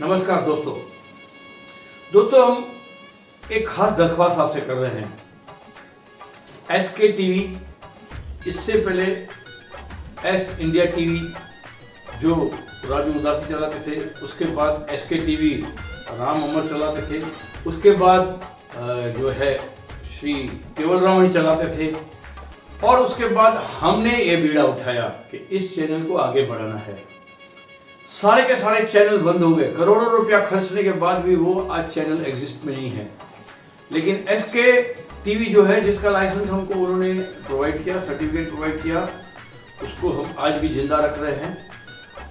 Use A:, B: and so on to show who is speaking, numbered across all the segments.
A: नमस्कार दोस्तों हम एक खास दरख्वास्त आपसे कर रहे हैं। SK टीवी, इससे पहले एस इंडिया टीवी जो राजू उदासी चलाते थे, उसके बाद SK टीवी राम अमर चलाते थे, उसके बाद जो है श्री केवल राम चलाते थे, और उसके बाद हमने ये बीड़ा उठाया कि इस चैनल को आगे बढ़ाना है। सारे के सारे चैनल बंद हो गए, करोड़ों रुपया खर्चने के बाद भी वो आज चैनल एग्जिस्ट में नहीं है। लेकिन SK टीवी जो है, जिसका लाइसेंस हमको उन्होंने प्रोवाइड किया, सर्टिफिकेट प्रोवाइड किया, उसको हम आज भी जिंदा रख रहे हैं।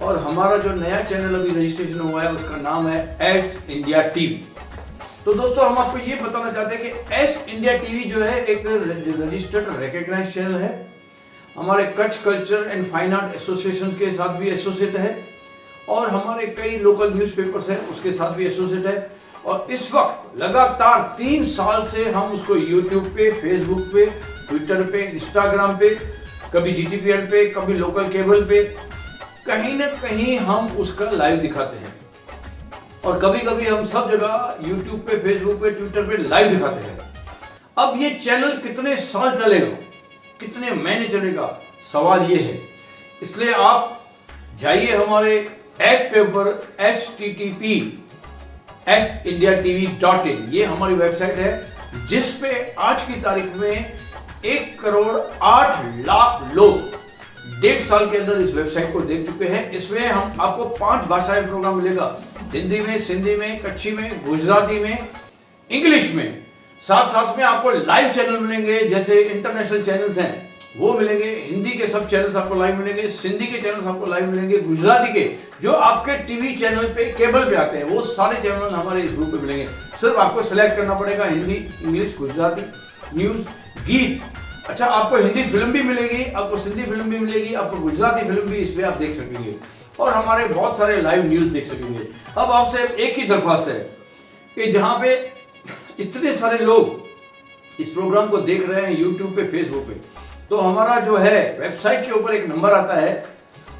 A: और हमारा जो नया चैनल अभी रजिस्ट्रेशन हुआ है उसका नाम है एस इंडिया टीवी। तो दोस्तों हम आपको ये बताना चाहते हैं कि एस इंडिया टीवी जो है एक रजिस्टर्ड रिकॉग्नाइज्ड चैनल है। हमारे Kutch culture and fine art association के साथ भी एसोसिएट है, और हमारे कई लोकल न्यूज़पेपर्स हैं उसके साथ भी एसोसिएट है। और इस वक्त लगातार 3 साल से हम उसको यूट्यूब पे, फेसबुक पे, ट्विटर पे, इंस्टाग्राम पे, कभी GTPL पे, कभी लोकल केबल पे, कहीं ना कहीं हम उसका लाइव दिखाते हैं। और कभी कभी हम सब जगह यूट्यूब पे, फेसबुक पे, ट्विटर पे लाइव दिखाते हैं। अब ये चैनल कितने साल चलेगा, कितने महीने चलेगा, सवाल ये है। इसलिए आप जाइए हमारे ऐप पे ऊपर http sindiatv.in, ये हमारी वेबसाइट है, जिस पे आज की तारीख में 1,08,00,000 लोग 1.5 साल के अंदर इस वेबसाइट को देख चुके हैं। इसमें हम आपको 5 भाषाएं प्रोग्राम मिलेगा, हिंदी में, सिंधी में, कच्छी में, गुजराती में, इंग्लिश में। साथ में आपको लाइव चैनल मिलेंगे, जैसे इंटरनेशनल चैनल्स हैं वो मिलेंगे, हिंदी के सब चैनल्स आपको लाइव मिलेंगे, सिंधी के चैनल्स आपको लाइव मिलेंगे, गुजराती के जो आपके टीवी चैनल पे, केबल पे आते हैं, वो सारे चैनल हमारे इस ग्रुप पे मिलेंगे। सिर्फ आपको सिलेक्ट करना पड़ेगा हिंदी, इंग्लिश, गुजराती, न्यूज, गीत। अच्छा, आपको हिंदी फिल्म भी मिलेगी, आपको सिंधी फिल्म भी मिलेगी, आपको गुजराती फिल्म भी इसमें आप देख सकेंगे, और हमारे बहुत सारे लाइव न्यूज देख सकेंगे। अब आपसे एक ही दरख्वास्त है कि जहाँ पे इतने सारे लोग इस प्रोग्राम को देख रहे हैं यूट्यूब पे, फेसबुक पे, तो हमारा जो है वेबसाइट के ऊपर एक नंबर आता है,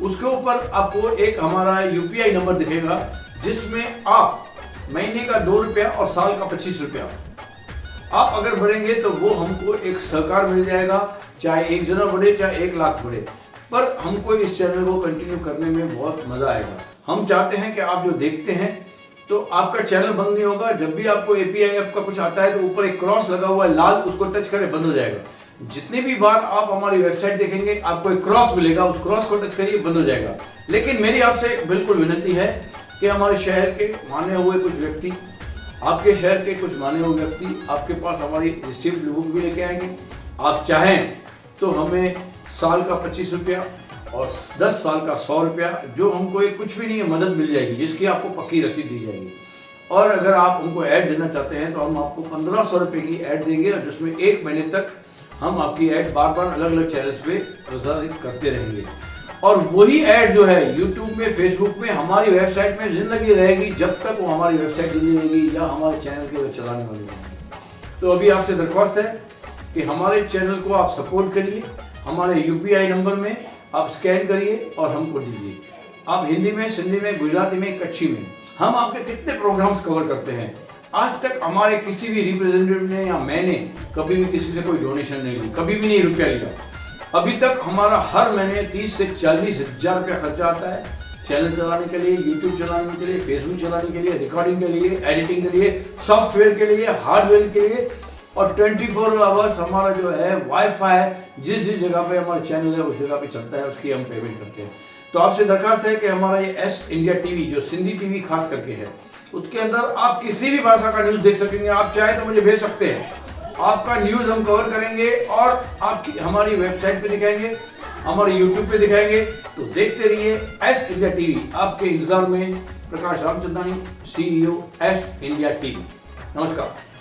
A: उसके ऊपर आपको एक हमारा UPI नंबर दिखेगा, जिसमें आप महीने का 2 रुपया और साल का 25 रुपया आप अगर भरेंगे तो वो हमको एक सहकार मिल जाएगा, चाहे 1 जना बढ़े, चाहे 1 लाख बढ़े, पर हमको इस चैनल को कंटिन्यू करने में बहुत मजा आएगा। हम चाहते हैं कि आप जो देखते हैं तो आपका चैनल बंद नहीं होगा। जब भी आपको API ऐप का कुछ आता है तो ऊपर एक क्रॉस लगा हुआ है लाल, उसको टच करें, बंद हो जाएगा। जितनी भी बार आप हमारी वेबसाइट देखेंगे आपको एक क्रॉस मिलेगा, उस क्रॉस को टच करिए, बंद हो जाएगा। लेकिन मेरी आपसे बिल्कुल विनती है कि हमारे शहर के माने हुए कुछ व्यक्ति, आपके शहर के कुछ माने हुए व्यक्ति आपके पास हमारी रिसिप्ट बुक भी लेके आएंगे। आप चाहें तो हमें साल का 25 रुपया और 10 साल का 100 रुपया, जो हमको एक कुछ भी नहीं है, मदद मिल जाएगी, जिसकी आपको पक्की रसीद दी जाएगी। और अगर आप हमको ऐड देना चाहते हैं तो हम आपको 1500 रुपये की ऐड देंगे, और जिसमें 1 महीने तक हम आपकी ऐड बार अलग अलग चैनल्स पे प्रसारित करते रहेंगे। और वही ऐड जो है यूट्यूब में, फेसबुक में, हमारी वेबसाइट में जिंदगी रहेगी, जब तक वो हमारी वेबसाइट जिंदी रहेगी या हमारे चैनल के चलाने वाले रहेंगे। तो अभी आपसे दरख्वास्त है कि हमारे चैनल को आप सपोर्ट करिए, हमारे UPI नंबर में आप स्कैन करिए और हमको दीजिए। आप हिंदी में, सिंधी में, गुजराती में, कच्छी में, हम आपके कितने प्रोग्राम्स कवर करते हैं। आज तक हमारे किसी भी रिप्रेजेंटेटिव ने या मैंने कभी भी किसी से कोई डोनेशन नहीं ली, कभी भी नहीं रुपया लिया। अभी तक हमारा हर महीने 30 से 40 हज़ार रुपया खर्चा आता है चैनल चलाने के लिए, यूट्यूब चलाने के लिए, फेसबुक चलाने के लिए, रिकॉर्डिंग के लिए, एडिटिंग के लिए, सॉफ्टवेयर के लिए, हार्डवेयर के लिए, और 24 आवर्स हमारा जो है वाईफाई जिस जगह पे हमारा चैनल है उस जगह पे चलता है, उसकी हम पेमेंट करते हैं। तो आपसे दरखास्त है कि हमारा ये एस इंडिया टीवी, जो सिंधी टीवी खास करके है, उसके अंदर आप किसी भी भाषा का न्यूज़ देख सकेंगे। आप चाहे तो मुझे भेज सकते हैं, आपका न्यूज़ हम कवर करेंगे और आपकी हमारी वेबसाइट पे दिखाएंगे, हमारे यूट्यूब पे दिखाएंगे। तो देखते रहिए एस इंडिया टीवी। आपके इंतजार में Prakash Ramchandani, CEO S India TV. नमस्कार।